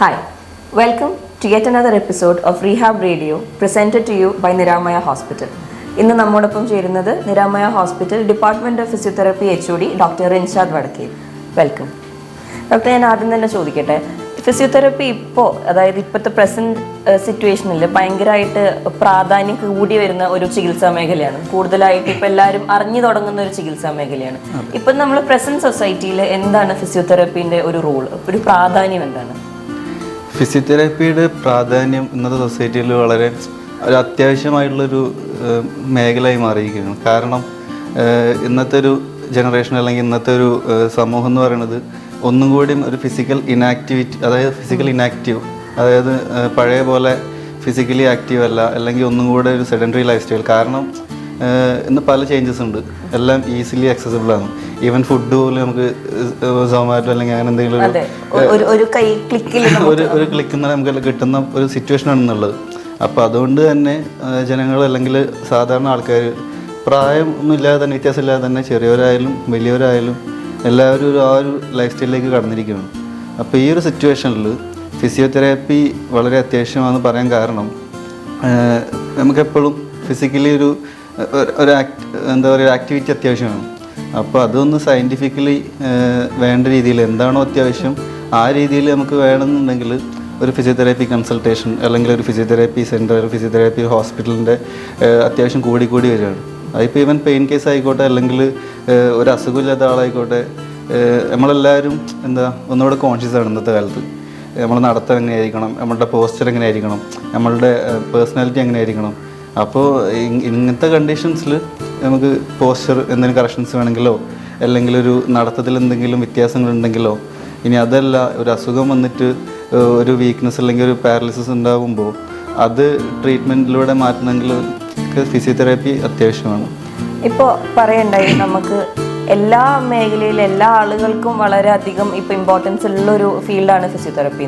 Hi, welcome to yet another episode of Rehab Radio presented to you by Niramaya Hospital. ഇന്ന് നമ്മോടൊപ്പം ചേരുന്നത് Niramaya hospital department of physiotherapy HOD doctor Rinshad Vadakkel. Welcome doctor. ഞാൻ ആദ്യം തന്നെ ചോദിക്കട്ടെ, physiotherapy അതായത് ഇപ്പോഴത്തെ പ്രസന്റ് സിറ്റുവേഷനിൽ ഭയങ്കരമായിട്ട് പ്രാധാന്യം കൂടി വരുന്ന ഒരു ചികിത്സാ മേഖലയാണ്. കൂടുതലായിട്ട് ഇപ്പം എല്ലാവരും അറിഞ്ഞു തുടങ്ങുന്ന ഒരു ചികിത്സാ മേഖലയാണ്. ഇപ്പം നമ്മൾ പ്രസന്റ് സൊസൈറ്റിയിൽ എന്താണ് ഫിസിയോതെറാപ്പീൻ്റെ ഒരു റോൾ, ഒരു പ്രാധാന്യം എന്താണ്? ഫിസിയോതെറാപ്പിയുടെ പ്രാധാന്യം ഇന്നത്തെ സൊസൈറ്റിയിൽ വളരെ ഒരു അത്യാവശ്യമായിട്ടുള്ളൊരു മേഖലയായി മാറിയിരിക്കുകയാണ്. കാരണം ഇന്നത്തെ ഒരു ജനറേഷൻ അല്ലെങ്കിൽ ഇന്നത്തെ ഒരു സമൂഹം എന്ന് പറയുന്നത് ഒന്നും കൂടി ഒരു ഫിസിക്കൽ ഇനാക്ടിവിറ്റി, അതായത് ഫിസിക്കൽ ഇനാക്റ്റീവ്, അതായത് പഴയ പോലെ ഫിസിക്കലി ആക്റ്റീവ് അല്ല, അല്ലെങ്കിൽ ഒന്നും കൂടെ ഒരു സെഡൻറ്ററി ലൈഫ് സ്റ്റൈൽ. കാരണം ഇന്ന് പല ചേഞ്ചസ് ഉണ്ട്, എല്ലാം ഈസിലി ആക്സസിബിൾ ആണ്. ഈവൻ ഫുഡ് പോലും നമുക്ക് സൊമാറ്റോ അല്ലെങ്കിൽ അങ്ങനെ എന്തെങ്കിലും ഒരു ക്ലിക്കിൽ നമുക്ക് കിട്ടുന്ന ഒരു സിറ്റുവേഷൻ ആണെന്നുള്ളത്. അപ്പോൾ അതുകൊണ്ട് തന്നെ ജനങ്ങൾ അല്ലെങ്കിൽ സാധാരണ ആൾക്കാർ പ്രായം ഒന്നും ഇല്ലാതെ തന്നെ, വ്യത്യാസമില്ലാതെ തന്നെ, ചെറിയവരായാലും വലിയവരായാലും എല്ലാവരും ആ ഒരു ലൈഫ് സ്റ്റൈലിലേക്ക് കടന്നിരിക്കുകയാണ്. അപ്പോൾ ഈ ഒരു സിറ്റുവേഷനിൽ ഫിസിയോതെറാപ്പി വളരെ അത്യാവശ്യമാണെന്ന് പറയാൻ കാരണം നമുക്കെപ്പോഴും ഫിസിക്കലി ഒരു എന്താ പറയുക ആക്ടിവിറ്റി അത്യാവശ്യമാണ്. അപ്പോൾ അതൊന്ന് സയൻറ്റിഫിക്കലി വേണ്ട രീതിയിൽ എന്താണോ അത്യാവശ്യം ആ രീതിയിൽ നമുക്ക് വേണമെന്നുണ്ടെങ്കിൽ ഒരു ഫിസിയോതെറാപ്പി കൺസൾട്ടേഷൻ അല്ലെങ്കിൽ ഒരു ഫിസിയോതെറാപ്പി സെൻറ്റർ, ഒരു ഫിസിയോതെറാപ്പി ഹോസ്പിറ്റലിൻ്റെ അത്യാവശ്യം കൂടി വരികയാണ്. അതിപ്പോൾ ഈവൻ പെയിൻ കേസ് ആയിക്കോട്ടെ, അല്ലെങ്കിൽ ഒരു അസുഖമില്ലാത്ത ആളായിക്കോട്ടെ, നമ്മളെല്ലാവരും ഒന്നുകൂടെ കോൺഷ്യസ് ആണ് ഇന്നത്തെ കാലത്ത്. നമ്മൾ നടത്തം എങ്ങനെയായിരിക്കണം, നമ്മളുടെ പോസ്ചർ എങ്ങനെയായിരിക്കണം, നമ്മളുടെ പേഴ്സണാലിറ്റി എങ്ങനെയായിരിക്കണം. അപ്പോൾ ഇങ്ങനത്തെ കണ്ടീഷൻസിൽ നമുക്ക് പോസ്ചർ എന്തെങ്കിലും കറക്ഷൻസ് വേണമെങ്കിലോ, അല്ലെങ്കിൽ ഒരു നടത്തത്തിൽ എന്തെങ്കിലും വ്യത്യാസങ്ങളുണ്ടെങ്കിലോ, ഇനി അതല്ല ഒരു അസുഖം വന്നിട്ട് ഒരു വീക്ക്നെസ് അല്ലെങ്കിൽ ഒരു പാരലിസിസ് ഉണ്ടാകുമ്പോൾ അത് ട്രീറ്റ്മെൻറ്റിലൂടെ മാറ്റണമെങ്കിൽ ഫിസിയോതെറാപ്പി അത്യാവശ്യമാണ്. ഇപ്പോൾ പറയണ്ടായി നമുക്ക് എല്ലാ മേഖലയിലും എല്ലാ ആളുകൾക്കും വളരെയധികം ഇപ്പോൾ ഇമ്പോർട്ടൻസ് ഉള്ളൊരു ഫീൽഡാണ് ഫിസിയോതെറാപ്പി.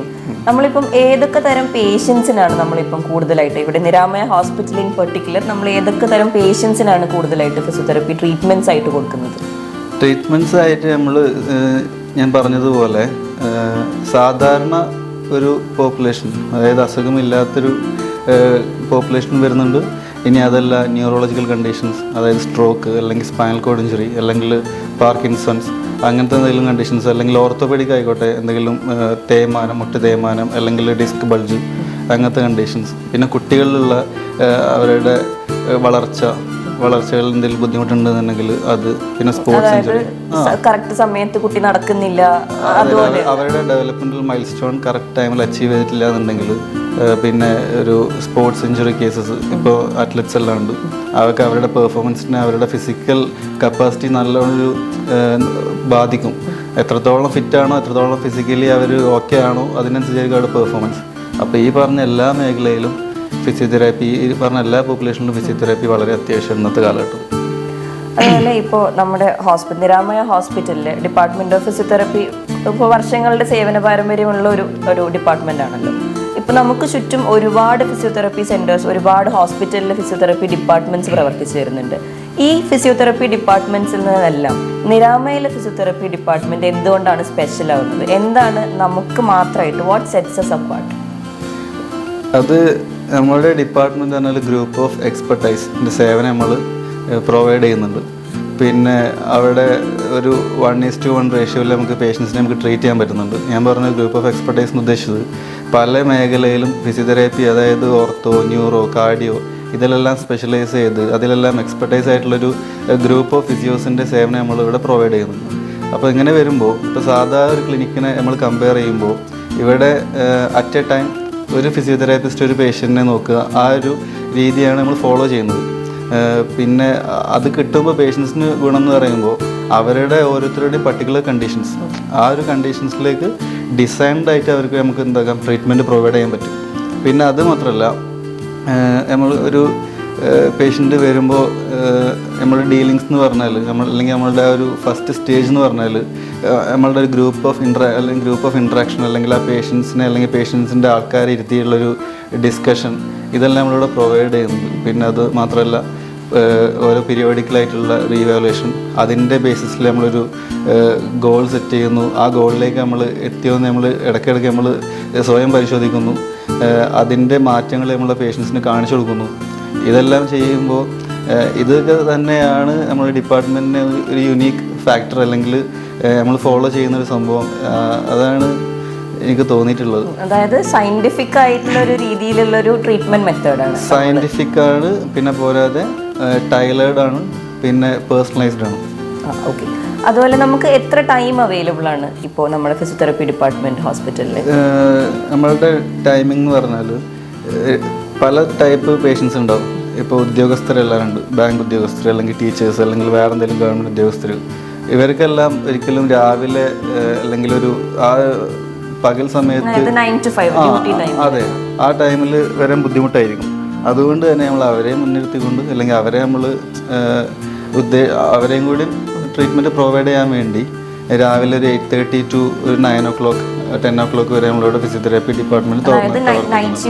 നമ്മളിപ്പം ഏതൊക്കെ തരം പേഷ്യൻസിനാണ് നമ്മളിപ്പം കൂടുതലായിട്ട് ഇവിടെ നിരാമയ ഹോസ്പിറ്റലിൽ ഇൻ പെർട്ടിക്കുലർ നമ്മൾ ഏതൊക്കെ തരം പേഷ്യൻസിനാണ് കൂടുതലായിട്ട് ഫിസിയോതെറാപ്പി ട്രീറ്റ്മെൻറ്റ്സ് ആയിട്ട് കൊടുക്കുന്നത്? ട്രീറ്റ്മെൻറ്റ്സ് ആയിട്ട് ഞാൻ പറഞ്ഞതുപോലെ സാധാരണ ഒരു പോപ്പുലേഷൻ, അതായത് അസുഖമില്ലാത്തൊരു പോപ്പുലേഷൻ വരുന്നുണ്ട്. ഇനി അതല്ല ന്യൂറോളജിക്കൽ കണ്ടീഷൻസ്, അതായത് സ്ട്രോക്ക് അല്ലെങ്കിൽ സ്പൈനൽ കോഡ് ഇഞ്ചുറി അല്ലെങ്കിൽ പാർക്കിൻസൺസ് അങ്ങനത്തെ എന്തെങ്കിലും കണ്ടീഷൻസ്, അല്ലെങ്കിൽ ഓർത്തോപെഡിക് ആയിക്കോട്ടെ, എന്തെങ്കിലും തേയ്മാനം, മുട്ട് തേയ്മാനം അല്ലെങ്കിൽ ഡിസ്ക് ബൾജ് അങ്ങനത്തെ കണ്ടീഷൻസ്. പിന്നെ കുട്ടികളിലുള്ള അവരുടെ വളർച്ചകളിൽ എന്തെങ്കിലും ബുദ്ധിമുട്ടുണ്ടെന്നുണ്ടെങ്കിൽ അത്. പിന്നെ സ്പോർട്സ് ഇഞ്ചുറി, കറക്റ്റ് സമയത്ത് കുട്ടി നടക്കുന്നില്ല, അവരുടെ ഡെവലപ്മെന്റൽ മൈൽ സ്റ്റോൺ കറക്റ്റ് ടൈമിൽ അച്ചീവ് ചെയ്തിട്ടില്ല എന്നുണ്ടെങ്കിൽ, പിന്നെ ഒരു സ്പോർട്സ് ഇഞ്ചുറി കേസസ് ഇപ്പോൾ അത്ലറ്റ്സ് എല്ലാം ഉണ്ട്. അവർക്ക് അവരുടെ പെർഫോമൻസിനെ, അവരുടെ ഫിസിക്കൽ കപ്പാസിറ്റി നല്ലൊരു ബാധിക്കും. എത്രത്തോളം ഫിറ്റാണോ, എത്രത്തോളം ഫിസിക്കലി അവർ ഓക്കെ ആണോ, അതിനനുസരിച്ചായിരിക്കും അവരുടെ പെർഫോമൻസ്. അപ്പോൾ ഈ പറഞ്ഞ എല്ലാ മേഖലയിലും ഫിസിയോതെറാപ്പി, ഈ പറഞ്ഞ എല്ലാ പോപ്പുലേഷനിലും ഫിസിയോതെറാപ്പി വളരെ അത്യാവശ്യം ഇന്നത്തെ കാലഘട്ടം. അതുപോലെ ഇപ്പോൾ നമ്മുടെ നിരാമയ ഹോസ്പിറ്റലിൽ ഡിപ്പാർട്ട്മെന്റ് ഓഫ് ഫിസിയോതെറാപ്പി ഇപ്പോൾ വർഷങ്ങളുടെ സേവന പാരമ്പര്യമുള്ള ഒരു ഡിപ്പാർട്ട്മെന്റ് ആണല്ലോ. ഇപ്പോൾ നമുക്ക് ചുറ്റും ഒരുപാട് ഫിസിയോതെറാപ്പി സെന്റേഴ്സ്, ഒരുപാട് ഹോസ്പിറ്റലിൽ ഫിസിയോതെറാപ്പി ഡിപ്പാർട്ട്മെന്റ്സ് പ്രവർത്തിച്ചു വരുന്നുണ്ട്. ഈ ഫിസിയോതെറാപ്പി ഡിപ്പാർട്ട്മെന്റ്സിൽ നിന്നെല്ലാം നിരാമയിലെ ഫിസിയോതെറാപ്പി ഡിപ്പാർട്ട്മെന്റ് എന്തുകൊണ്ടാണ് സ്പെഷ്യൽ ആവുന്നത്? എന്താണ് നമുക്ക് മാത്രമായിട്ട്, വാട്ട് സെറ്റ്സ് അസ് അപ്പാർട്ട്? അത് നമ്മുടെ ഡിപ്പാർട്ട്മെൻറ്റ് പറഞ്ഞാൽ ഗ്രൂപ്പ് ഓഫ് എക്സ്പെർട്ടൈസിൻ്റെ സേവനം നമ്മൾ പ്രൊവൈഡ് ചെയ്യുന്നുണ്ട്. പിന്നെ അവിടെ ഒരു 1:1 റേഷ്യോയിൽ നമുക്ക് പേഷ്യൻസിനെ നമുക്ക് ട്രീറ്റ് ചെയ്യാൻ പറ്റുന്നുണ്ട്. ഞാൻ പറഞ്ഞ ഗ്രൂപ്പ് ഓഫ് എക്സ്പെർട്ടൈസ് എന്ന് ഉദ്ദേശിച്ചത് പല മേഖലയിലും ഫിസിയോതെറാപ്പി, അതായത് ഓർത്തോ, ന്യൂറോ, കാർഡിയോ, ഇതിലെല്ലാം സ്പെഷ്യലൈസ് ചെയ്ത് അതിലെല്ലാം എക്സ്പെർട്ടൈസ് ആയിട്ടുള്ളൊരു ഗ്രൂപ്പ് ഓഫ് ഫിസിയോസിൻ്റെ സേവനം നമ്മൾ ഇവിടെ പ്രൊവൈഡ് ചെയ്യുന്നുണ്ട്. അപ്പോൾ ഇങ്ങനെ വരുമ്പോൾ ഇപ്പോൾ സാധാരണ ഒരു ക്ലിനിക്കിനെ നമ്മൾ കമ്പയർ ചെയ്യുമ്പോൾ ഇവിടെ അറ്റ് എ ടൈം ഒരു ഫിസിയോതെറാപ്പിസ്റ്റ് ഒരു പേഷ്യൻറ്റിനെ നോക്കുക, ആ ഒരു രീതിയാണ് നമ്മൾ ഫോളോ ചെയ്യുന്നത്. പിന്നെ അത് കിട്ടുമ്പോൾ പേഷ്യൻസിന് ഗുണം എന്ന് പറയുമ്പോൾ അവരുടെ ഓരോരുത്തരുടെയും പർട്ടിക്കുലർ കണ്ടീഷൻസ്, ആ ഒരു കണ്ടീഷൻസിലേക്ക് ഡിസൈൻഡ് ആയിട്ട് അവർക്ക് നമുക്ക് എന്താക്കാം ട്രീറ്റ്മെൻറ്റ് പ്രൊവൈഡ് ചെയ്യാൻ പറ്റും. പിന്നെ അത് മാത്രമല്ല, നമ്മൾ ഒരു പേഷ്യൻ്റ് വരുമ്പോൾ നമ്മൾ ഡീലിങ്സ് എന്ന് പറഞ്ഞാൽ അല്ലെങ്കിൽ നമ്മളുടെ ആ ഒരു ഫസ്റ്റ് സ്റ്റേജ് എന്ന് പറഞ്ഞാൽ നമ്മളുടെ ഒരു ഗ്രൂപ്പ് ഓഫ് ഇൻട്രാക്ഷൻ അല്ലെങ്കിൽ ആ പേഷ്യൻസിനെ അല്ലെങ്കിൽ പേഷ്യൻസിൻ്റെ ആൾക്കാരെ ഇരുത്തിയുള്ളൊരു ഡിസ്കഷൻ, ഇതെല്ലാം നമ്മളിവിടെ പ്രൊവൈഡ് ചെയ്യുന്നുണ്ട്. പിന്നെ അത് മാത്രമല്ല ഓരോ പീരിയോഡിക്കലായിട്ടുള്ള റീവാലുവേഷൻ, അതിൻ്റെ ബേസിസിൽ നമ്മളൊരു ഗോൾ സെറ്റ് ചെയ്യുന്നു. ആ ഗോളിലേക്ക് നമ്മൾ എത്തിയോന്ന് നമ്മൾ ഇടയ്ക്കിടയ്ക്ക് നമ്മൾ സ്വയം പരിശോധിക്കുന്നു. അതിൻ്റെ മാറ്റങ്ങൾ നമ്മളെ പേഷ്യൻസിന് കാണിച്ചു കൊടുക്കുന്നു. ഇതെല്ലാം ചെയ്യുമ്പോൾ ഇതൊക്കെ തന്നെയാണ് നമ്മുടെ ഡിപ്പാർട്ട്മെൻറ്റിന് ഒരു യുണീക്ക് ഫാക്ടർ, അല്ലെങ്കിൽ നമ്മൾ ഫോളോ ചെയ്യുന്നൊരു സംഭവം. അതാണ് എനിക്ക് തോന്നിയിട്ടുള്ളത്. അതായത് സയന്റിഫിക് ആയിട്ടുള്ള ഒരു രീതിയിലുള്ള ഒരു ട്രീറ്റ്മെന്റ് മെത്തേഡാണ്. സയന്റിഫിക് ആണ്, പിന്നെ പോരാതെ ടൈലേർഡ് ആണ്, പിന്നെ പേഴ്സണലൈസ്ഡ് ആണ്. ഓക്കെ. അതുപോലെ നമുക്ക് എത്ര ടൈം അവൈലബിൾ ആണ് ഇപ്പോൾ നമ്മുടെ ഫിസിയോതെറപ്പി ഡിപ്പാർട്ട്മെന്റ് ഹോസ്പിറ്റലിൽ? നമ്മളുടെ ടൈമിംഗ് എന്ന് പറഞ്ഞാൽ പല ടൈപ്പ് പേഷ്യൻസ് ഉണ്ടാവും. ഇപ്പോൾ ഉദ്യോഗസ്ഥരെല്ലാം ഉണ്ട്, ബാങ്ക് ഉദ്യോഗസ്ഥർ അല്ലെങ്കിൽ ടീച്ചേഴ്സ് അല്ലെങ്കിൽ വേറെ എന്തെങ്കിലും ഗവൺമെൻറ് ഉദ്യോഗസ്ഥർ. ഇവർക്കെല്ലാം ഒരിക്കലും രാവിലെ അല്ലെങ്കിൽ ഒരു ആ പകൽ സമയത്ത് അതെ ആ ടൈമിൽ വരാൻ ബുദ്ധിമുട്ടായിരിക്കും. അതുകൊണ്ട് തന്നെ നമ്മൾ അവരെ മുൻനിർത്തിക്കൊണ്ട് അല്ലെങ്കിൽ അവരെ നമ്മൾ അവരെയും കൂടി ട്രീറ്റ്മെൻറ്റ് പ്രൊവൈഡ് ചെയ്യാൻ വേണ്ടി രാവിലെ ഒരു 8:30 to 9 o'clock 10 o'clock വരെ നമ്മളിവിടെ ഫിസിയോതെറാപ്പി ഡിപ്പാർട്ട്മെന്റ് നൈറ്റ്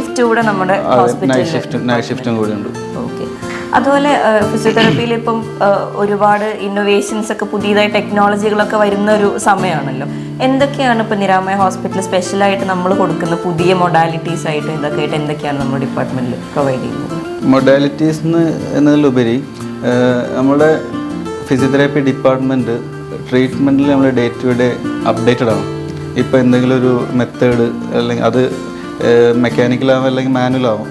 ഷിഫ്റ്റും കൂടി ഉണ്ട്. ഓക്കെ. അതുപോലെ ഫിസിയോതെറാപ്പിയിൽ ഇപ്പം ഒരുപാട് ഇന്നോവേഷൻസ് ഒക്കെ, പുതിയതായി ടെക്നോളജികളൊക്കെ വരുന്ന ഒരു സമയമാണല്ലോ. എന്തൊക്കെയാണ് ഇപ്പം നിരാമയ ഹോസ്പിറ്റലിൽ സ്പെഷ്യലായിട്ട് നമ്മൾ കൊടുക്കുന്ന പുതിയ മൊഡാലിറ്റീസ് ആയിട്ട് ഇതൊക്കെയായിട്ട് എന്തൊക്കെയാണ് നമ്മുടെ ഡിപ്പാർട്ട്മെന്റിൽ പ്രൊവൈഡ് ചെയ്യുന്നത്? മൊഡാലിറ്റീസ് എന്നതിലുപരി നമ്മുടെ ഫിസിയോതെറാപ്പി ഡിപ്പാർട്ട്മെൻറ്റ് ട്രീറ്റ്മെൻറ്റിൽ നമ്മൾ ഡേ ടു ഡേ അപ്ഡേറ്റഡ് ആണ്. ഇപ്പോൾ എന്തെങ്കിലും ഒരു മെത്തേഡ് അല്ലെങ്കിൽ അത് മെക്കാനിക്കലാവും അല്ലെങ്കിൽ മാനുവലാവും,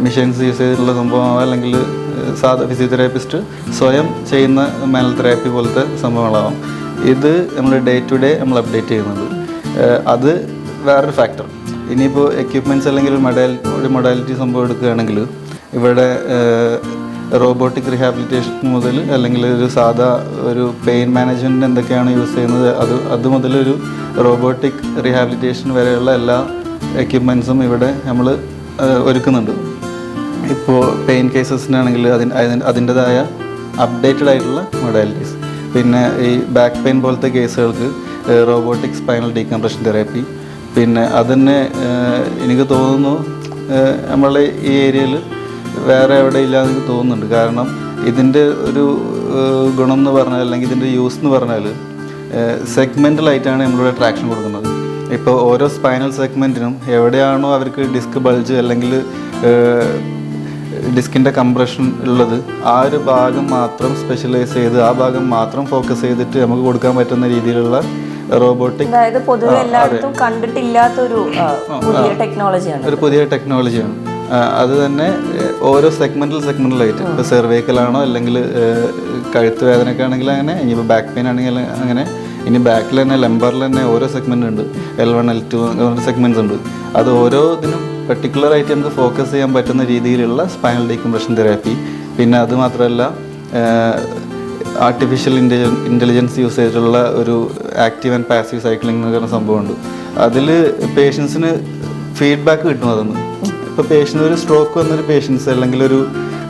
മെഷീൻസ് യൂസ് ചെയ്തിട്ടുള്ള സംഭവമാവാം, അല്ലെങ്കിൽ സാധാ ഫിസിയോതെറാപ്പിസ്റ്റ് സ്വയം ചെയ്യുന്ന മാനുവൽ തെറാപ്പി പോലത്തെ സംഭവങ്ങളാവാം. ഇത് നമ്മൾ ഡേ ടു ഡേ നമ്മൾ അപ്ഡേറ്റ് ചെയ്യുന്നത്. അത് വേറൊരു ഫാക്ടർ. ഇനിയിപ്പോൾ എക്യുപ്മെൻറ്റ്സ് അല്ലെങ്കിൽ ഒരു മൊഡാലിറ്റി സംഭവം എടുക്കുകയാണെങ്കിൽ ഇവിടെ റോബോട്ടിക് റീഹാബിലിറ്റേഷൻ മുതൽ അല്ലെങ്കിൽ ഒരു സാധാ ഒരു പെയിൻ മാനേജ്മെൻറ്റിന് എന്തൊക്കെയാണ് യൂസ് ചെയ്യുന്നത് അത് മുതലൊരു റോബോട്ടിക് റീഹാബിലിറ്റേഷൻ വരെയുള്ള എല്ലാ എക്യുപ്മെൻറ്റ്സും ഇവിടെ നമ്മൾ ഒരുക്കുന്നുണ്ട്. ഇപ്പോൾ പെയിൻ കേസസിനാണെങ്കിൽ അതിൻ്റെതായ അപ്ഡേറ്റഡ് ആയിട്ടുള്ള മൊഡാലിറ്റീസ്. പിന്നെ ഈ ബാക്ക് പെയിൻ പോലത്തെ കേസുകൾക്ക് റോബോട്ടിക് സ്പൈനൽ ഡീകംപ്രഷൻ തെറാപ്പി. പിന്നെ അതന്നെ എനിക്ക് തോന്നുന്നു നമ്മളെ ഈ ഏരിയയിൽ വേറെ എവിടെ ഇല്ലാന്ന് എനിക്ക് തോന്നുന്നുണ്ട്. കാരണം ഇതിൻ്റെ ഒരു ഗുണം എന്ന് പറഞ്ഞാൽ അല്ലെങ്കിൽ ഇതിൻ്റെ യൂസ് എന്ന് പറഞ്ഞാൽ സെഗ്മെൻ്റലായിട്ടാണ് നമ്മളിവിടെ ട്രാക്ഷൻ കൊടുക്കുന്നത്. ഇപ്പോൾ ഓരോ സ്പൈനൽ സെഗ്മെൻറ്റിനും എവിടെയാണോ അവർക്ക് ഡിസ്ക് ബൾജ് അല്ലെങ്കിൽ ഡിസ്കിൻ്റെ കംപ്രഷൻ ഉള്ളത് ആ ഒരു ഭാഗം മാത്രം സ്പെഷ്യലൈസ് ചെയ്ത് ആ ഭാഗം മാത്രം ഫോക്കസ് ചെയ്തിട്ട് നമുക്ക് കൊടുക്കാൻ പറ്റുന്ന രീതിയിലുള്ള റോബോട്ടിക്, അതായത് പൊതുവെ എല്ലായിടത്തും കണ്ടിട്ടില്ലാത്തൊരു ഒരു പുതിയ ടെക്നോളജിയാണ്. അത് തന്നെ ഓരോ സെഗ്മെൻ്റലായിട്ട് ഇപ്പോൾ സെർവൈക്കലാണോ അല്ലെങ്കിൽ കഴുത്ത് വേദനയൊക്കെ ആണെങ്കിൽ അങ്ങനെ, ഇനിയിപ്പോൾ ബാക്ക് പെയിൻ ആണെങ്കിൽ അങ്ങനെ, ഇനി ബാക്കിൽ തന്നെ ലംബറിൽ തന്നെ ഓരോ സെഗ്മെൻ്റ് ഉണ്ട്, L1 L2 അങ്ങനെ സെഗ്മെൻറ്റ്സ് ഉണ്ട്. അത് ഓരോ ഇതിനും പെർട്ടിക്കുലറായിട്ട് നമുക്ക് ഫോക്കസ് ചെയ്യാൻ പറ്റുന്ന രീതിയിലുള്ള സ്പൈനൽ ഡീകംപ്രഷൻ തെറാപ്പി. പിന്നെ അതുമാത്രമല്ല ആർട്ടിഫിഷ്യൽ ഇൻ്റലിജൻസ് യൂസ് ചെയ്തിട്ടുള്ള ഒരു ആക്റ്റീവ് ആൻഡ് പാസീവ് സൈക്ലിംഗ് എന്ന് പറയുന്ന സംഭവമുണ്ട്. അതിൽ പേഷ്യൻസിന് ഫീഡ്ബാക്ക് കിട്ടും. അതൊന്ന് ഇപ്പോൾ പേഷ്യൻ്റ് ഒരു സ്ട്രോക്ക് വന്നൊരു പേഷ്യൻസ് അല്ലെങ്കിൽ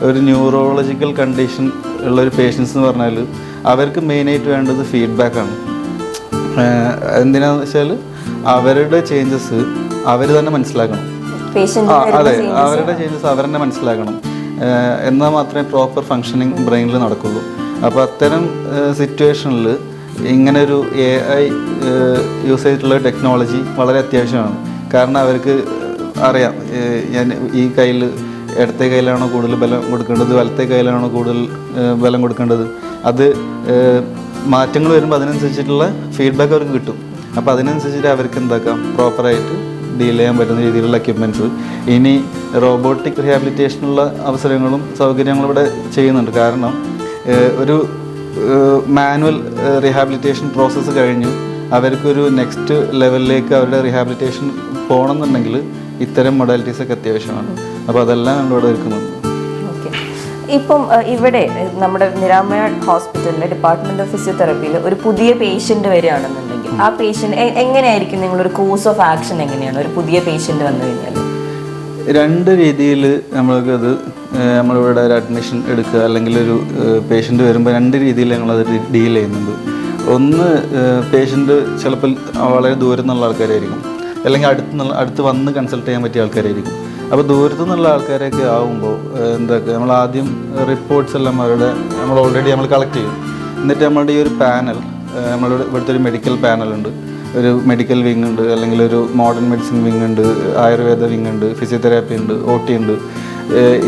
ഒരു ന്യൂറോളജിക്കൽ കണ്ടീഷൻ ഉള്ളൊരു പേഷ്യൻസ് എന്ന് പറഞ്ഞാൽ അവർക്ക് മെയിനായിട്ട് വേണ്ടത് ഫീഡ്ബാക്കാണ്. എന്തിനാന്ന് വെച്ചാൽ അവരുടെ ചേഞ്ചസ് അവർ തന്നെ മനസ്സിലാക്കണം. അതെ, അവരുടെ ചേഞ്ചസ് അവർ തന്നെ മനസ്സിലാക്കണം. എന്നാൽ മാത്രമേ പ്രോപ്പർ ഫങ്ഷനിങ് ബ്രെയിനിൽ നടക്കുള്ളൂ. അപ്പോൾ അത്തരം സിറ്റുവേഷനിൽ ഇങ്ങനൊരു AI യൂസ് ചെയ്തിട്ടുള്ള ടെക്നോളജി വളരെ അത്യാവശ്യമാണ്. കാരണം അവർക്ക് അറിയാം ഞാൻ ഈ കയ്യിൽ ഇടത്തെ കയ്യിലാണോ കൂടുതൽ ബലം കൊടുക്കേണ്ടത്, വലത്തെ കയ്യിലാണോ കൂടുതൽ ബലം കൊടുക്കേണ്ടത്. അത് മാറ്റങ്ങൾ വരുമ്പോൾ അതിനനുസരിച്ചിട്ടുള്ള ഫീഡ്ബാക്ക് അവർക്ക് കിട്ടും. അപ്പോൾ അതിനനുസരിച്ചിട്ട് അവർക്ക് എന്താക്കാം പ്രോപ്പറായിട്ട് ഡീൽ ചെയ്യാൻ പറ്റുന്ന രീതിയിലുള്ള എക്യുപ്മെൻറ്റ്സ്. ഇനി റോബോട്ടിക് റീഹാബിലിറ്റേഷനുള്ള അവസരങ്ങളും സൗകര്യങ്ങളും ഇവിടെ ചെയ്യുന്നുണ്ട്. കാരണം ഒരു മാനുവൽ റീഹാബിലിറ്റേഷൻ പ്രോസസ്സ് കഴിഞ്ഞ് അവർക്കൊരു നെക്സ്റ്റ് ലെവലിലേക്ക് അവരുടെ റീഹാബിലിറ്റേഷൻ പോകണമെന്നുണ്ടെങ്കിൽ ഇത്തരം മൊഡാലിറ്റീസൊക്കെ അത്യാവശ്യമാണ്. അപ്പോൾ അതെല്ലാം നമ്മളിവിടെ ഒരുക്കുന്നുണ്ട്. ഇപ്പം ഇവിടെ നമ്മുടെ നിരാമയ ഹോസ്പിറ്റലിലെ ഡിപ്പാർട്ട്മെന്റ് ഓഫ് ഫിസിയോതെറപ്പിയിൽ ഒരു പുതിയ പേഷ്യൻ്റ് വരികയാണെന്നുണ്ടെങ്കിൽ ആ പേഷ്യൻ്റ് എങ്ങനെയായിരിക്കും നിങ്ങളൊരു കോഴ്സ് ഓഫ് ആക്ഷൻ എങ്ങനെയാണ് ഒരു പുതിയ പേഷ്യൻ്റ് വന്നു കഴിഞ്ഞാൽ? രണ്ട് രീതിയിൽ നമ്മൾക്കത് നമ്മളിവിടെ ഒരു അഡ്മിഷൻ എടുക്കുക അല്ലെങ്കിൽ ഒരു പേഷ്യൻ്റ് വരുമ്പോൾ രണ്ട് രീതിയിൽ ഞങ്ങളത് ഡീൽ ചെയ്യുന്നുണ്ട്. ഒന്ന്, പേഷ്യൻ്റ് ചിലപ്പോൾ വളരെ ദൂരം നിന്നുള്ള ആൾക്കാരായിരിക്കും. അല്ലെങ്കിൽ അടുത്ത് വന്ന് കൺസൾട്ട് ചെയ്യാൻ പറ്റിയ ആൾക്കാരായിരിക്കും. അപ്പോൾ ദൂരത്തു നിന്നുള്ള ആൾക്കാരൊക്കെ ആകുമ്പോൾ നമ്മൾ ആദ്യം റിപ്പോർട്ട്സ് എല്ലാം നമ്മൾ ഓൾറെഡി കളക്ട് ചെയ്യും. എന്നിട്ട് നമ്മളുടെ ഈ ഒരു പാനൽ, നമ്മളുടെ ഇവിടുത്തെ ഒരു മെഡിക്കൽ പാനലുണ്ട്, ഒരു മെഡിക്കൽ വിങ് ഉണ്ട്, അല്ലെങ്കിൽ ഒരു മോഡേൺ മെഡിസിൻ വിങ് ഉണ്ട്, ആയുർവേദ വിങ് ഉണ്ട്, ഫിസിയോതെറാപ്പി ഉണ്ട്, OT ഉണ്ട്.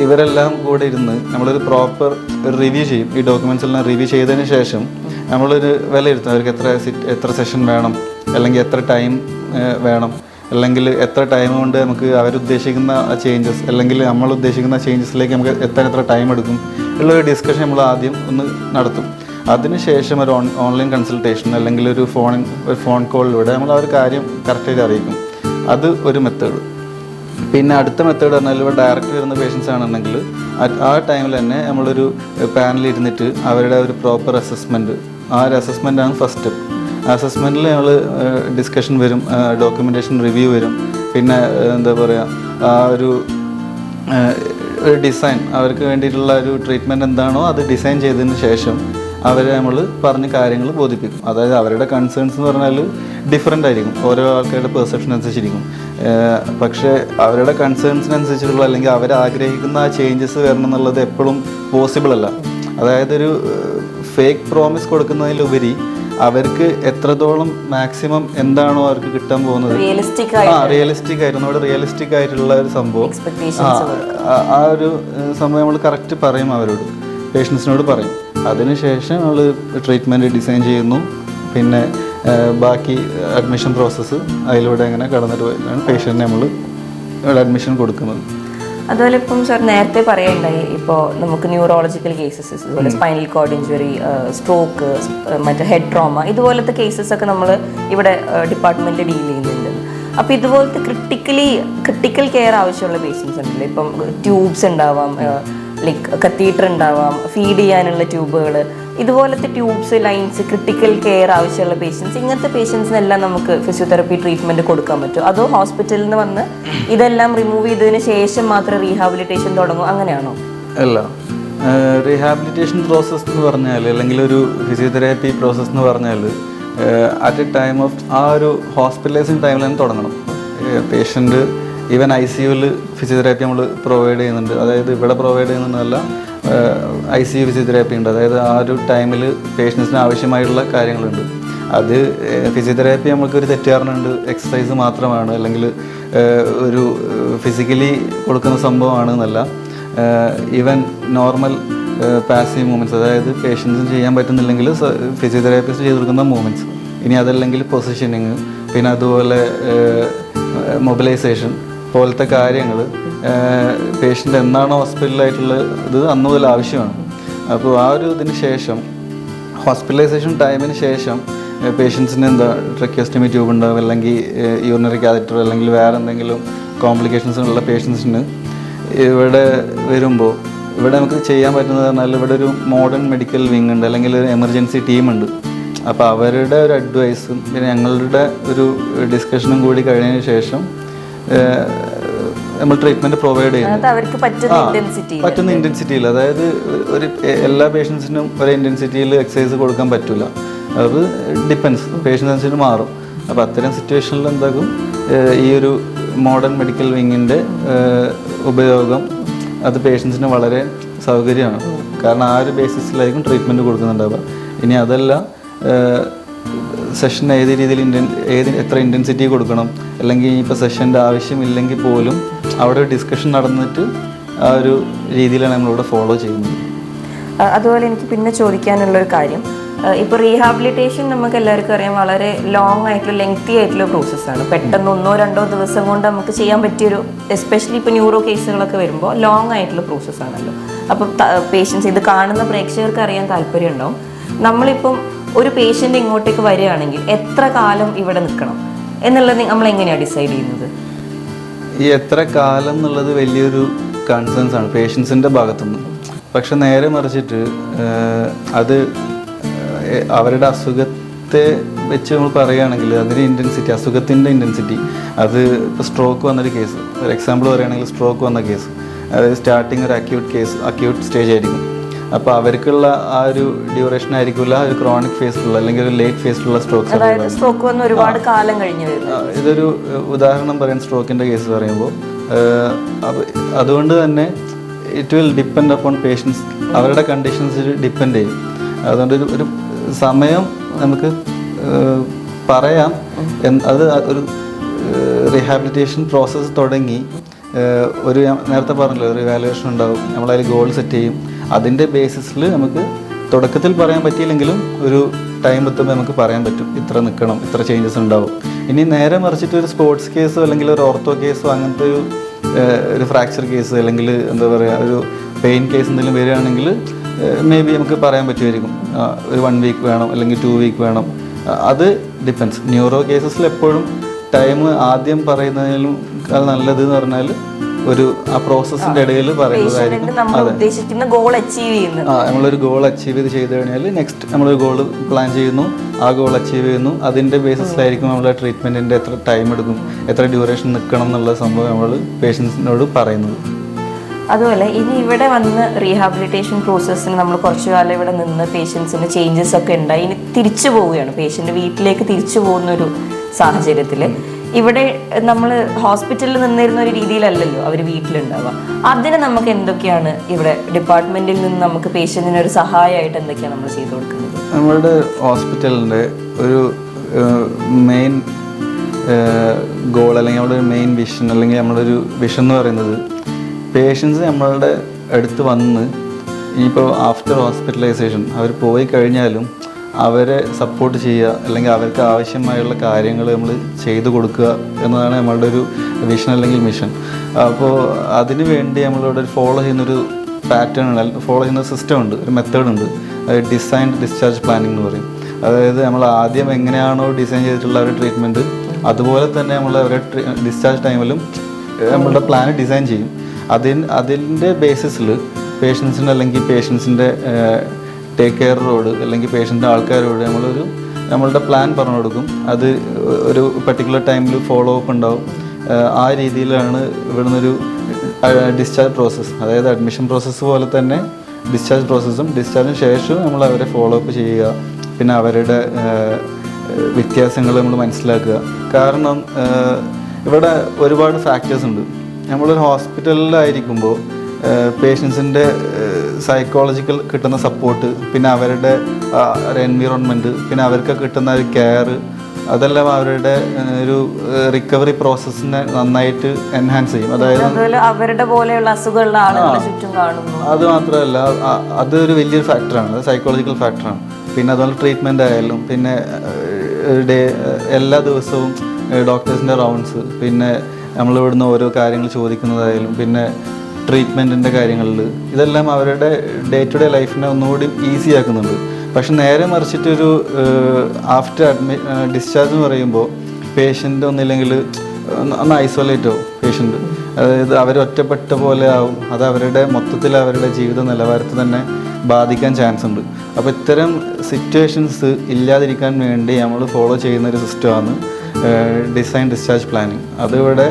ഇവരെല്ലാം കൂടെ ഇരുന്ന് നമ്മളൊരു പ്രോപ്പർ റിവ്യൂ ചെയ്യും. ഈ ഡോക്യുമെൻറ്റ്സ് എല്ലാം റിവ്യൂ ചെയ്തതിന് ശേഷം നമ്മളൊരു വിലയിരുത്തും. അവർക്ക് എത്ര സെഷൻ വേണം, അല്ലെങ്കിൽ എത്ര ടൈം വേണം, അല്ലെങ്കിൽ എത്ര ടൈം കൊണ്ട് നമുക്ക് അവരുദ്ദേശിക്കുന്ന ചേഞ്ചസ് അല്ലെങ്കിൽ നമ്മൾ ഉദ്ദേശിക്കുന്ന ചേഞ്ചസിലേക്ക് നമുക്ക് എത്ര ടൈം എടുക്കും ഉള്ളൊരു ഡിസ്കഷൻ നമ്മൾ ആദ്യം ഒന്ന് നടത്തും. അതിനുശേഷം ഒരു ഓൺലൈൻ കൺസൾട്ടേഷൻ അല്ലെങ്കിൽ ഒരു ഫോൺ കോളിലൂടെ നമ്മൾ ആ ഒരു കാര്യം കറക്റ്റായിട്ട് അറിയിക്കും. അത് ഒരു മെത്തേഡ്. പിന്നെ അടുത്ത മെത്തേഡ് പറഞ്ഞാൽ ഇവിടെ ഡയറക്റ്റ് വരുന്ന പേഷ്യൻസ് ആണെന്നുണ്ടെങ്കിൽ ആ ടൈമിൽ തന്നെ നമ്മളൊരു പാനലിൽ ഇരുന്നിട്ട് അവരുടെ ഒരു പ്രോപ്പർ അസസ്മെൻറ്റ്, ആ ഒരു അസസ്മെൻറ്റാണ് ഫസ്റ്റ് സ്റ്റെപ്പ്. അസസ്മെൻറ്റിൽ ഞങ്ങൾ ഡിസ്കഷൻ വരും, ഡോക്യുമെൻറ്റേഷൻ റിവ്യൂ വരും, പിന്നെ എന്താ പറയുക ആ ഒരു ഡിസൈൻ അവർക്ക് വേണ്ടിയിട്ടുള്ള ഒരു ട്രീറ്റ്മെൻറ്റ് എന്താണോ അത് ഡിസൈൻ ചെയ്തതിന് ശേഷം അവരെ നമ്മൾ പറഞ്ഞ കാര്യങ്ങൾ ബോധിപ്പിക്കും. അതായത് അവരുടെ കൺസേൺസ് എന്ന് പറഞ്ഞാൽ ഡിഫറെൻ്റ് ആയിരിക്കും, ഓരോ ആൾക്കാരുടെ പെർസെപ്ഷൻ അനുസരിച്ചിരിക്കും. പക്ഷേ അവരുടെ കൺസേൺസിനനുസരിച്ചിട്ടുള്ള അല്ലെങ്കിൽ അവരാഗ്രഹിക്കുന്ന ആ ചേഞ്ചസ് വരണം എന്നുള്ളത് എപ്പോഴും പോസിബിൾ അല്ല. അതായത് ഒരു ഫേക്ക് പ്രോമിസ് കൊടുക്കുന്നതിലുപരി അവർക്ക് എത്രത്തോളം മാക്സിമം എന്താണോ അവർക്ക് കിട്ടാൻ പോകുന്നത് റിയലിസ്റ്റിക് ആയിരുന്നു, അവിടെ റിയലിസ്റ്റിക് ആയിട്ടുള്ള ഒരു സംഭവം, ആ ഒരു സംഭവം നമ്മൾ കറക്റ്റ് പറയും, അവരോട് പേഷ്യൻസിനോട് പറയും. അതിനുശേഷം നമ്മൾ ട്രീറ്റ്മെൻറ്റ് ഡിസൈൻ ചെയ്യുന്നു. പിന്നെ ബാക്കി അഡ്മിഷൻ പ്രോസസ്സ് അതിലൂടെ അങ്ങനെ കടന്നിട്ട് പോയിട്ടാണ് പേഷ്യൻറ്റിന് നമ്മൾ അഡ്മിഷൻ കൊടുക്കുന്നത്. അതുപോലെ ഇപ്പം സാർ നേരത്തെ പറയുണ്ടായി, ഇപ്പോൾ നമുക്ക് ന്യൂറോളജിക്കൽ കേസസ്, ഇതുപോലെ സ്പൈനൽ കോഡ് ഇഞ്ചുറി, സ്ട്രോക്ക്, മറ്റേ ഹെഡ് ട്രോമ, ഇതുപോലത്തെ കേസസ് ഒക്കെ നമ്മൾ ഇവിടെ ഡിപ്പാർട്ട്മെൻറ്റിൽ ഡീൽ ചെയ്യുന്നുണ്ട്. അപ്പോൾ ഇതുപോലത്തെ ക്രിട്ടിക്കൽ കെയർ ആവശ്യമുള്ള പേഷ്യൻസ് ഉണ്ടല്ലോ, ഇപ്പം ട്യൂബ്സ് ഉണ്ടാവാം, ലൈക്ക് കത്തീറ്റർ ഉണ്ടാവാം, ഫീഡ് ചെയ്യാനുള്ള ട്യൂബുകൾ, ഇതുപോലത്തെ ട്യൂബ്സ്, ലൈൻസ്, ക്രിട്ടിക്കൽ കെയർ ആവശ്യമുള്ള പേഷ്യൻസ്, ഇങ്ങനത്തെ പേഷ്യൻസിനെല്ലാം നമുക്ക് ഫിസിയോതെറപ്പി ട്രീറ്റ്മെൻറ്റ് കൊടുക്കാൻ പറ്റുമോ? അതോ ഹോസ്പിറ്റലിൽ നിന്ന് വന്ന് ഇതെല്ലാം റിമൂവ് ചെയ്തതിന് ശേഷം മാത്രം റീഹാബിലിറ്റേഷൻ തുടങ്ങും, അങ്ങനെയാണോ? അല്ല, റീഹാബിലിറ്റേഷൻ പ്രോസസ്സ് എന്ന് പറഞ്ഞാൽ അല്ലെങ്കിൽ ഒരു ഫിസിയോതെറാപ്പി പ്രോസസ്സ് എന്ന് പറഞ്ഞാൽ അറ്റ് എ ടൈം ഓഫ് ആ ഒരു ഹോസ്പിറ്റലൈസിങ് ടൈമിൽ തന്നെ തുടങ്ങണം. പേഷ്യൻ്റ് ഈവൻ ICUവിൽ ഫിസിയോതെറാപ്പി നമ്മൾ പ്രൊവൈഡ് ചെയ്യുന്നുണ്ട്. അതായത് ഇവിടെ പ്രൊവൈഡ് ചെയ്യുന്നതല്ല, ICU ഫിസിയോതെറാപ്പി ഉണ്ട്. അതായത് ആ ഒരു ടൈമിൽ പേഷ്യൻസിന് ആവശ്യമായിട്ടുള്ള കാര്യങ്ങളുണ്ട്. അത് ഫിസിയോതെറാപ്പി നമുക്കൊരു തെറ്റുകാരനുണ്ട്, എക്സസൈസ് മാത്രമാണ് അല്ലെങ്കിൽ ഒരു ഫിസിക്കലി കൊടുക്കുന്ന സംഭവമാണ് എന്നല്ല. ഈവൻ നോർമൽ പാസീവ് മൂവ്മെൻറ്റ്സ്, അതായത് പേഷ്യൻസിന് ചെയ്യാൻ പറ്റുന്നില്ലെങ്കിൽ ഫിസിയോതെറാപ്പിസ്റ്റ് ചെയ്ത് കൊടുക്കുന്ന മൂവ്മെൻറ്റ്സ്, ഇനി അതല്ലെങ്കിൽ പൊസിഷനിങ്, പിന്നെ അതുപോലെ മൊബിലൈസേഷൻ പോലത്തെ കാര്യങ്ങൾ പേഷ്യൻ്റ് എന്നാണോ ഹോസ്പിറ്റലായിട്ടുള്ളത് അന്ന് മുതൽ ആവശ്യമാണ്. അപ്പോൾ ആ ഒരു ഇതിന് ശേഷം ഹോസ്പിറ്റലൈസേഷൻ ടൈമിന് ശേഷം പേഷ്യൻസിന് ട്രക്കിയോസ്റ്റമി ട്യൂബ് ഉണ്ടാവും, അല്ലെങ്കിൽ യൂറിനറി കാത്തറ്റർ, അല്ലെങ്കിൽ വേറെ എന്തെങ്കിലും കോംപ്ലിക്കേഷൻസ് ഉള്ള പേഷ്യൻസിന് ഇവിടെ വരുമ്പോൾ ഇവിടെ നമുക്ക് ചെയ്യാൻ പറ്റുന്നത് പറഞ്ഞാൽ ഇവിടെ ഒരു മോഡേൺ മെഡിക്കൽ വിങ് ഉണ്ട്, അല്ലെങ്കിൽ ഒരു എമർജൻസി ടീമുണ്ട്. അപ്പോൾ അവരുടെ ഒരു അഡ്വൈസും പിന്നെ ഞങ്ങളുടെ ഒരു ഡിസ്കഷനും കൂടി കഴിഞ്ഞതിന് ശേഷം നമ്മൾ ട്രീറ്റ്മെൻറ്റ് പ്രൊവൈഡ് ചെയ്യുന്നത് പറ്റുന്ന ഇൻറ്റൻസിറ്റിയിൽ. അതായത് ഒരു എല്ലാ പേഷ്യൻസിനും ഒരേ ഇൻറ്റൻസിറ്റിയിൽ എക്സസൈസ് കൊടുക്കാൻ പറ്റില്ല, അത് ഡിപ്പെൻസ്, പേഷ്യൻസ് അനുസരിച്ച് മാറും. അപ്പോൾ അത്തരം സിറ്റുവേഷനിൽ എന്താകും ഈ ഒരു മോഡേൺ മെഡിക്കൽ വിങ്ങിൻ്റെ ഉപയോഗം അത് പേഷ്യൻസിന് വളരെ സൗകര്യമാണ്. കാരണം ആ ഒരു ബേസിസിലായിരിക്കും ട്രീറ്റ്മെൻറ്റ് കൊടുക്കുന്നുണ്ടാവുക. ഇനി അതല്ല സെഷൻ ഏത് രീതിയിൽ എത്ര ഇൻറ്റൻസിറ്റി കൊടുക്കണം, അല്ലെങ്കിൽ ഇപ്പോൾ സെഷൻ്റെ ആവശ്യമില്ലെങ്കിൽ പോലും അവിടെ ഡിസ്കഷൻ നടന്നിട്ട് ആ ഒരു രീതിയിലാണ് നമ്മളിവിടെ ഫോളോ ചെയ്യുന്നത്. അതുപോലെ എനിക്ക് പിന്നെ ചോദിക്കാനുള്ളൊരു കാര്യം, ഇപ്പോൾ റീഹാബിലിറ്റേഷൻ നമുക്ക് എല്ലാവർക്കും അറിയാം വളരെ ലോങ് ആയിട്ടുള്ള ലെങ്തി ആയിട്ടുള്ള പ്രോസസ്സാണ്. പെട്ടെന്ന് 1-2 ദിവസം കൊണ്ട് നമുക്ക് ചെയ്യാൻ പറ്റിയൊരു, എസ്പെഷ്യലി ഇപ്പോൾ ന്യൂറോ കേസുകളൊക്കെ വരുമ്പോൾ ലോങ് ആയിട്ടുള്ള പ്രോസസ്സാണല്ലോ. അപ്പം പേഷ്യൻസ്, ഇത് കാണുന്ന പ്രേക്ഷകർക്ക് അറിയാൻ താല്പര്യം ഉണ്ടാവും, നമ്മളിപ്പം ഒരു പേഷ്യൻ്റ് ഇങ്ങോട്ടേക്ക് വരികയാണെങ്കിൽ എത്ര കാലം ഇവിടെ നിൽക്കണം എന്നുള്ളത് നമ്മൾ എങ്ങനെയാണ് ഡിസൈഡ് ചെയ്യുന്നത്? ഈ എത്ര കാലം എന്നുള്ളത് വലിയൊരു കൺസേൺസ് ആണ് പേഷ്യൻസിൻ്റെ ഭാഗത്തുനിന്ന്. പക്ഷെ നേരെ മറിച്ചിട്ട് അത് അവരുടെ അസുഖത്തെ വെച്ച് നമ്മൾ പറയുകയാണെങ്കിൽ അതിൻ്റെ ഇൻറ്റൻസിറ്റി, അസുഖത്തിൻ്റെ ഇൻറ്റൻസിറ്റി, അത് ഇപ്പോൾ സ്ട്രോക്ക് വന്നൊരു കേസ്, ഒരു എക്സാമ്പിൾ പറയുകയാണെങ്കിൽ സ്ട്രോക്ക് വന്ന കേസ്, അതായത് സ്റ്റാർട്ടിങ് ഒരു അക്യൂട്ട് സ്റ്റേജ് ആയിരിക്കും. അപ്പോൾ അവർക്കുള്ള ആ ഒരു ഡ്യൂറേഷൻ ആയിരിക്കില്ല ഒരു ക്രോണിക് ഫേസിലുള്ള അല്ലെങ്കിൽ ഒരു ലേറ്റ് ഫേസിലുള്ള സ്ട്രോക്സ്. സ്ട്രോക്ക് വന്ന് ഒരുപാട് കാലം കഴിഞ്ഞു വരുന്നത്. ഇതൊരു ഉദാഹരണം പറയാൻ സ്ട്രോക്കിൻ്റെ കേസ് പറയുമ്പോൾ അതുകൊണ്ട് തന്നെ it will depend upon patients, അവരുടെ കണ്ടീഷൻസിൽ ഡിപ്പെൻഡ് ചെയ്യും. അതുകൊണ്ട് ഒരു സമയം നമുക്ക് പറയാം. അത് ഒരു റീഹാബിലിറ്റേഷൻ പ്രോസസ്സ് തുടങ്ങി ഒരു നേരത്തെ പറഞ്ഞല്ലോ ഒരു ഇവാലുവേഷൻ ഉണ്ടാവും, നമ്മളതിൽ ഗോൾ സെറ്റ് ചെയ്യും. അതിൻ്റെ ബേസിസിൽ നമുക്ക് തുടക്കത്തിൽ പറയാൻ പറ്റിയില്ലെങ്കിലും ഒരു ടൈം എത്തുമ്പോൾ നമുക്ക് പറയാൻ പറ്റും ഇത്ര നിൽക്കണം, ഇത്ര ചേഞ്ചസ് ഉണ്ടാവും. ഇനി നേരെ മറിച്ചിട്ട് ഒരു സ്പോർട്സ് കേസോ അല്ലെങ്കിൽ ഒരു ഓർത്തോ കേസോ അങ്ങനത്തെ ഒരു ഫ്രാക്ചർ കേസ് അല്ലെങ്കിൽ എന്താ പറയുക ഒരു പെയിൻ കേസ് എന്തെങ്കിലും വരികയാണെങ്കിൽ മേ ബി നമുക്ക് പറയാൻ പറ്റുമായിരിക്കും ഒരു 1 വീക്ക് വേണം അല്ലെങ്കിൽ 2 വീക്ക് വേണം. അത് ഡിപ്പെൻസ്. ന്യൂറോ കേസസിൽ എപ്പോഴും ടൈം ആദ്യം പറയുന്നതിലും നല്ലത് എന്ന് പറഞ്ഞാൽ ഒരു ആ പ്രോസസ്സിൻ്റെ ഇടയിൽ പറയുന്നതായിരിക്കും. നമ്മളൊരു ഗോൾ അച്ചീവ് ചെയ്ത് കഴിഞ്ഞാൽ നെക്സ്റ്റ് നമ്മളൊരു ഗോൾ പ്ലാൻ ചെയ്യുന്നു, ആ ഗോൾ അച്ചീവ് ചെയ്യുന്നു. അതിൻ്റെ ബേസിസിലായിരിക്കും നമ്മൾ ട്രീറ്റ്മെൻറ്റിൻ്റെ എത്ര ടൈം എടുക്കും, എത്ര ഡ്യൂറേഷൻ നിൽക്കണം എന്നുള്ള സംഭവം നമ്മൾ പേഷ്യൻസിനോട് പറയുന്നത്. അതുപോലെ ഇനി ഇവിടെ വന്ന് റീഹാബിലിറ്റേഷൻ പ്രോസസ്സിന് നമ്മൾ കുറച്ചു കാലം ഇവിടെ നിന്ന് പേഷ്യൻസിന് ചേഞ്ചസ് ഒക്കെ ഉണ്ടായി, ഇനി തിരിച്ചു പോവുകയാണ്, പേഷ്യൻ്റ് വീട്ടിലേക്ക് തിരിച്ചു പോകുന്നൊരു സാഹചര്യത്തിൽ ഇവിടെ നമ്മൾ ഹോസ്പിറ്റലിൽ നിന്നിരുന്ന ഒരു രീതിയിലല്ലല്ലോ അവർ വീട്ടിലുണ്ടാവുക. അതിന് നമുക്ക് എന്തൊക്കെയാണ് ഇവിടെ ഡിപ്പാർട്ട്മെന്റിൽ നിന്ന് നമുക്ക് പേഷ്യന്റിന് ഒരു സഹായമായിട്ട് എന്തൊക്കെയാണ് നമ്മൾ ചെയ്തു കൊടുക്കുന്നത്? നമ്മളുടെ ഹോസ്പിറ്റലിൻ്റെ ഒരു മെയിൻ ഗോൾ അല്ലെങ്കിൽ നമ്മുടെ ഒരു മെയിൻ വിഷൻ അല്ലെങ്കിൽ നമ്മളൊരു വിഷൻ എന്ന് പറയുന്നത് പേഷ്യൻസ് നമ്മളുടെ അടുത്ത് വന്ന് ഇനിയിപ്പോൾ ആഫ്റ്റർ ഹോസ്പിറ്റലൈസേഷൻ അവർ പോയി കഴിഞ്ഞാലും അവരെ സപ്പോർട്ട് ചെയ്യുക അല്ലെങ്കിൽ അവർക്ക് ആവശ്യമായുള്ള കാര്യങ്ങൾ നമ്മൾ ചെയ്തു കൊടുക്കുക എന്നതാണ് നമ്മളുടെ ഒരു വിഷൻ അല്ലെങ്കിൽ മിഷൻ. അപ്പോൾ അതിന് വേണ്ടി നമ്മളിവിടെ ഫോളോ ചെയ്യുന്നൊരു പാറ്റേൺ ഉണ്ട്, ഫോളോ ചെയ്യുന്ന സിസ്റ്റം ഉണ്ട്, ഒരു മെത്തേഡ് ഉണ്ട്. ഡിസൈൻഡ് ഡിസ്ചാർജ് പ്ലാനിങ് എന്ന് പറയും. അതായത് നമ്മൾ ആദ്യം എങ്ങനെയാണോ ഡിസൈൻ ചെയ്തിട്ടുള്ള ഒരു ട്രീറ്റ്മെൻറ്റ് അതുപോലെ തന്നെ നമ്മൾ അവരുടെ ഡിസ്ചാർജ് ടൈമിലും നമ്മളുടെ പ്ലാൻ ഡിസൈൻ ചെയ്യും. അതിൻ്റെ ബേസിസിൽ പേഷ്യൻസിന് അല്ലെങ്കിൽ പേഷ്യൻസിൻ്റെ ടേക്ക് കെയറോട് അല്ലെങ്കിൽ പേഷ്യൻ്റെ ആൾക്കാരോട് നമ്മളുടെ പ്ലാൻ പറഞ്ഞു കൊടുക്കും. അത് ഒരു പർട്ടിക്കുലർ ടൈമിൽ ഫോളോ അപ്പ് ഉണ്ടാവും. ആ രീതിയിലാണ് ഇവിടുന്നൊരു ഡിസ്ചാർജ് പ്രോസസ്സ്, അതായത് അഡ്മിഷൻ പ്രോസസ്സ് പോലെ തന്നെ ഡിസ്ചാർജ് പ്രോസസ്സും ഡിസ്ചാർജിന് ശേഷവും നമ്മൾ അവരെ ഫോളോ അപ്പ് ചെയ്യുക. പിന്നെ അവരുടെ വ്യത്യാസങ്ങൾ നമ്മൾ മനസ്സിലാക്കുക. കാരണം ഇവിടെ ഒരുപാട് ഫാക്ടേഴ്സ് ഉണ്ട്. നമ്മളൊരു ഹോസ്പിറ്റലിലായിരിക്കുമ്പോൾ പേഷ്യൻസിൻ്റെ സൈക്കോളജിക്കൽ കിട്ടുന്ന സപ്പോർട്ട്, പിന്നെ അവരുടെ ഒരു എൻവിറോൺമെൻറ്റ്, പിന്നെ അവർക്ക് കിട്ടുന്ന ഒരു കെയർ, അതെല്ലാം അവരുടെ ഒരു റിക്കവറി പ്രോസസ്സിനെ നന്നായിട്ട് എൻഹാൻസ് ചെയ്യും. അതായത് അവരുടെ പോലെയുള്ള അസുഖമുള്ള ആളുകളെ ചുറ്റും കാണുന്നു. അത് മാത്രമല്ല അതൊരു വലിയൊരു ഫാക്ടറാണ്, അത് സൈക്കോളജിക്കൽ ഫാക്ടറാണ്. പിന്നെ അതുപോലെ ട്രീറ്റ്മെൻ്റ് ആയാലും പിന്നെ എല്ലാ ദിവസവും ഡോക്ടേഴ്സിൻ്റെ റൗണ്ട്സ്, പിന്നെ നമ്മളിവിടുന്ന് ഓരോ കാര്യങ്ങൾ ചോദിക്കുന്നതായാലും പിന്നെ ട്രീറ്റ്മെൻറ്റിൻ്റെ കാര്യങ്ങളിൽ ഇതെല്ലാം അവരുടെ ഡേ ടു ഡേ ലൈഫിനെ ഒന്നുകൂടി ഈസി ആക്കുന്നുണ്ട്. പക്ഷെ നേരെ മറിച്ചിട്ടൊരു ആഫ്റ്റർ ഡിസ്ചാർജ് എന്ന് പറയുമ്പോൾ പേഷ്യൻ്റ് ഒന്നില്ലെങ്കിൽ ഒന്ന് ഐസൊലേറ്റ് ആവും പേഷ്യൻ്റ്. അതായത് അവർ ഒറ്റപ്പെട്ട പോലെ ആവും. അത് അവരുടെ മൊത്തത്തിൽ അവരുടെ ജീവിത നിലവാരത്തെ തന്നെ ബാധിക്കാൻ ചാൻസ് ഉണ്ട്. അപ്പോൾ ഇത്തരം സിറ്റുവേഷൻസ് ഇല്ലാതിരിക്കാൻ വേണ്ടി നമ്മൾ ഫോളോ ചെയ്യുന്നൊരു സിസ്റ്റമാണ് ഡിസൈൻ ഡിസ്ചാർജ് പ്ലാനിങ്. അതിവിടെ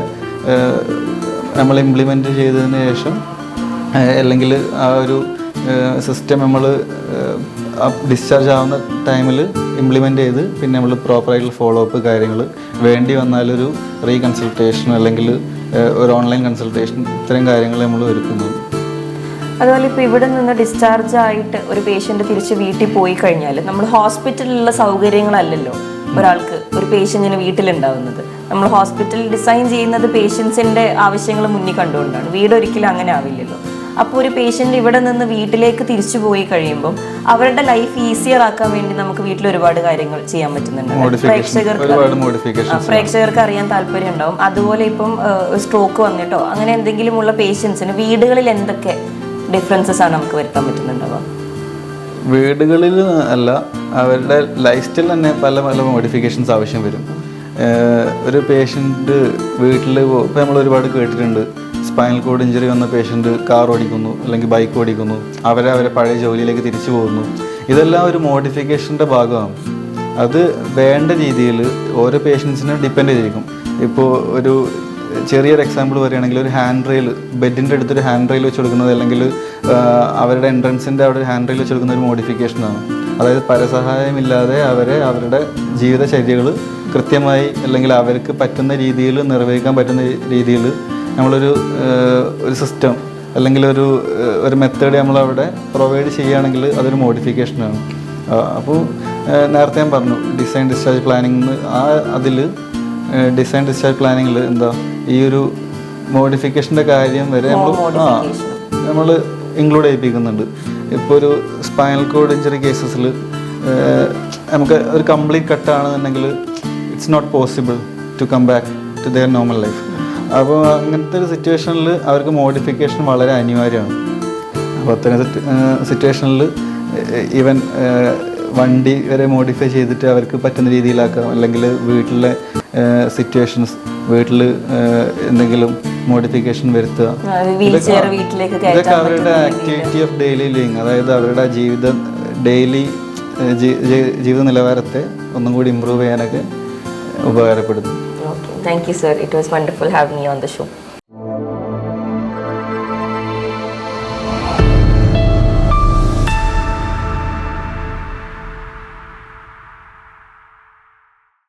നമ്മൾ ഇംപ്ലിമെൻറ്റ് ചെയ്തതിന് ശേഷം അല്ലെങ്കിൽ ആ ഒരു സിസ്റ്റം നമ്മൾ ഡിസ്ചാർജ് ആവുന്ന ടൈമിൽ ഇംപ്ലിമെൻ്റ് ചെയ്ത് പിന്നെ നമ്മൾ പ്രോപ്പറായിട്ടുള്ള ഫോളോ അപ്പ് കാര്യങ്ങൾ വേണ്ടി വന്നാലൊരു റീകൺസൾട്ടേഷൻ അല്ലെങ്കിൽ ഒരു ഓൺലൈൻ കൺസൾട്ടേഷൻ ഇത്തരം കാര്യങ്ങൾ നമ്മൾ ഒരുക്കുന്നത്. അതുപോലെ ഇപ്പോൾ ഇവിടെ നിന്ന് ഡിസ്ചാർജ് ആയിട്ട് ഒരു പേഷ്യൻ്റ് തിരിച്ച് വീട്ടിൽ പോയി കഴിഞ്ഞാൽ നമ്മൾ ഹോസ്പിറ്റലിലുള്ള സൗകര്യങ്ങളല്ലല്ലോ ഒരാൾക്ക് ഒരു പേഷ്യൻറ്റിന് വീട്ടിലുണ്ടാവുന്നത്. നമ്മൾ ഹോസ്പിറ്റൽ ഡിസൈൻ ചെയ്യുന്നത് പേഷ്യൻസിൻ്റെ ആവശ്യങ്ങൾ മുന്നിൽ കണ്ടുകൊണ്ടാണ്. വീടൊരിക്കലും അങ്ങനെ ആവില്ലല്ലോ. അപ്പോൾ ഒരു പേഷ്യൻ്റ് ഇവിടെ നിന്ന് വീട്ടിലേക്ക് തിരിച്ചു പോയി കഴിയുമ്പോൾ അവരുടെ ലൈഫ് ഈസിയർ ആക്കാൻ വേണ്ടി നമുക്ക് വീട്ടിൽ ഒരുപാട് കാര്യങ്ങൾ ചെയ്യാൻ പറ്റുന്നുണ്ട്. പ്രേക്ഷകർക്ക് അറിയാൻ താല്പര്യം ഉണ്ടാവും. അതുപോലെ ഇപ്പം സ്ട്രോക്ക് വന്നിട്ടോ അങ്ങനെ എന്തെങ്കിലും ഉള്ള പേഷ്യൻസിന് വീടുകളിൽ എന്തൊക്കെ ഡിഫറൻസസ് ആണ് നമുക്ക് വരുത്താൻ പറ്റുന്നുണ്ടാവുക? വീടുകളിൽ അല്ല, അവരുടെ ലൈഫ് സ്റ്റൈൽ തന്നെ പല പല മോഡിഫിക്കേഷൻസ് ആവശ്യം വരും. ഒരു പേഷ്യൻ്റ് വീട്ടിൽ ഇപ്പോൾ നമ്മൾ ഒരുപാട് കേട്ടിട്ടുണ്ട്, സ്പൈനൽ കോഡ് ഇഞ്ചറി വന്ന പേഷ്യൻ്റ് കാർ ഓടിക്കുന്നു അല്ലെങ്കിൽ ബൈക്ക് ഓടിക്കുന്നു, അവരെ പഴയ ജോലിയിലേക്ക് തിരിച്ചു പോകുന്നു. ഇതെല്ലാം ഒരു മോഡിഫിക്കേഷൻ്റെ ഭാഗമാണ്. അത് വേണ്ട രീതിയിൽ ഓരോ പേഷ്യൻസിനും ഡിപ്പെൻഡ് ചെയ്തിരിക്കും. ഇപ്പോൾ ഒരു ചെറിയൊരു എക്സാമ്പിൾ പറയുകയാണെങ്കിൽ ഒരു ഹാൻഡ് റെയിൽ, ബെഡിൻ്റെ അടുത്തൊരു ഹാൻഡ് റെയിൽ വെച്ച് കൊടുക്കുന്നത്, അല്ലെങ്കിൽ അവരുടെ എൻട്രൻസിൻ്റെ അവിടെ ഒരു ഹാൻഡ് റെയിൽ വെച്ച് കൊടുക്കുന്ന ഒരു മോഡിഫിക്കേഷനാണ്. അതായത് പരസഹായമില്ലാതെ അവരുടെ ജീവിതചര്യകൾ കൃത്യമായി അല്ലെങ്കിൽ അവർക്ക് പറ്റുന്ന രീതിയിൽ നിർവഹിക്കാൻ പറ്റുന്ന രീതിയിൽ നമ്മളൊരു സിസ്റ്റം അല്ലെങ്കിൽ ഒരു മെത്തേഡ് നമ്മളവിടെ പ്രൊവൈഡ് ചെയ്യുകയാണെങ്കിൽ അതൊരു മോഡിഫിക്കേഷനാണ്. അപ്പോൾ നേരത്തെ ഞാൻ പറഞ്ഞു ഡിസൈൻ ഡിസ്ചാർജ് പ്ലാനിങ്, അതിൽ ഡിസൈൻ ഡിസ്ചാർജ് പ്ലാനിങ്ങിൽ എന്താ ഈ ഒരു മോഡിഫിക്കേഷൻ്റെ കാര്യം വരെ നമ്മൾ ഇൻക്ലൂഡ് ചെയ്യിപ്പിക്കുന്നുണ്ട്. ഇപ്പോൾ ഒരു സ്പൈനൽ കോഡ് ഇഞ്ചറി കേസസിൽ നമുക്ക് ഒരു കംപ്ലീറ്റ് കട്ടാണെന്നുണ്ടെങ്കിൽ it's not possible to come back to their normal life. അപ്പോൾ അങ്ങനത്തെ ഒരു സിറ്റുവേഷനിൽ അവർക്ക് മോഡിഫിക്കേഷൻ വളരെ അനിവാര്യമാണ്. അപ്പോൾ അത്തരം സിറ്റുവേഷനിൽ ഈവൻ വണ്ടി വരെ മോഡിഫൈ ചെയ്തിട്ട് അവർക്ക് പറ്റുന്ന രീതിയിലാക്കാം, അല്ലെങ്കിൽ വീട്ടിലെ സിറ്റുവേഷൻസ്, വീട്ടിൽ എന്തെങ്കിലും മോഡിഫിക്കേഷൻ വരുത്തുക, ഇതൊക്കെ അവരുടെ ആക്ടിവിറ്റി ഓഫ് ഡെയിലി ലിവിങ്, അതായത് അവരുടെ ഡെയിലി ജീവിത നിലവാരത്തെ ഒന്നും കൂടി ഇമ്പ്രൂവ് ചെയ്യാനൊക്കെ ഉപകാരപ്പെടുന്നു. Thank you, sir. It was wonderful having you on the show.